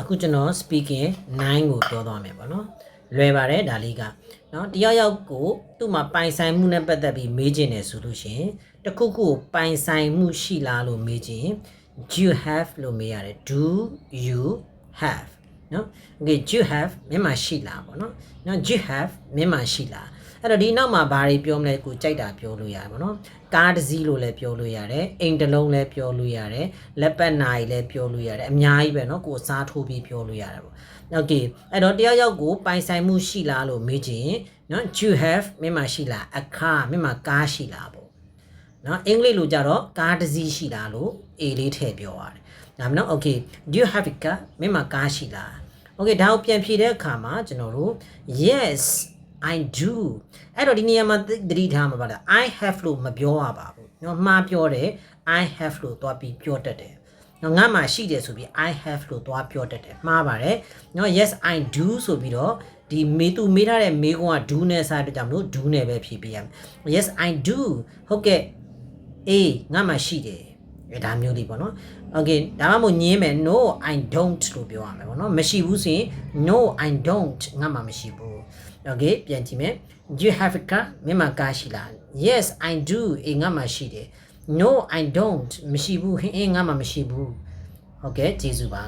အခုကျွန်တော် speaking 9ကိုပြောသွားမယ်ပေါ့နော်လွယ်ပါတယ်ဒါလေးကနော်တယောက်ယောက်ကိုသူ့မှာပိုင်ဆိုင်မှုနဲ့ပတ်သက်ပြီးမေးခြင်းတယ်ဆိုလို့ရှိရင်တခုခုကိုပိုင်ဆိုင်မှုရှိလားလို့မေးခြင်း do you have လို့မေးရတယ် do you have နော် okay do you have မြန်မာရှိလားပေါ့နော် do you have မြန်မာရှိလားအဲ့တော့ဒီနောက်မှာဘာတွေပြောမလဲကိုကြိုက်တာပြောလို့ရတယ်ပေါ့နော်ကားတစ်စီးလို့လည်းပြောလို့ရတယ်အိမ်တစ်လုံးလည်းပြောလို့ရတယ်လက်ပတ်နာရီလည်းပြောလို့ရတယ်အများကြီးပဲเนาะကိုစားထိုးပြီးပြောလို့ရတယ်ပေါ့โอเคအဲ့တော့တယောက်ယောက်ကိုပိုင်ဆိုင်မှုရှိလားလို့မေးချင်เนาะ do you have မြန်မာရှိလားအခါမြန်မာကားရှိလားပေါ့เนาะအင်္ဂလိပ်လိုကြတော့ကားတစ်စီးရှိလားလို့ A လေးထည့်ပြောရတယ်ဒါမှမဟုတ် okay do you have a car မြန်မာကားရှိလား okay ဒါကိုပြန်ဖြေတဲ့အခါမှာကျွန်တော်တို့ yes I do အဲ့တော့ဒီနေရာမှာသတိထားမှာပါလား I have လို့မပြောရပါဘူးเนาะမှားပြောတယ် I have လို့သွားပြီးပြောတတ်တယ်เนาะငါမှရှိတယ်ဆိုပြီး I have လို့သွားပြောတတ်တယ်မှားပါတယ်เนาะ yes I do ဆိုပြီးတော့ဒီမေးသူမေးထားတဲ့မေးခွန်းက do နဲ့စားတဲ့ကြောင့်မလို့ do နဲ့ပဲဖြေပေးရမယ် yes I do ဟုတ်ကဲ့အေးငါမှရှိတယ်ဒါမျိုးလေးပေါ့နော် okay ဒါမှမဟုတ်ညင်းမယ် no I don't လို့ပြောရမယ်ပေါ့နော်မရှိဘူးဆိုရင် no I don't ငါမှမရှိဘူး okay ပြန်ကြည့်မယ် do you have a car မြန်မာကားရှိလား yes I do အေးငါမှရှိတယ် no I don't မရှိဘူးအေးငါမှမရှိဘူး okay ကျေးဇူးပါ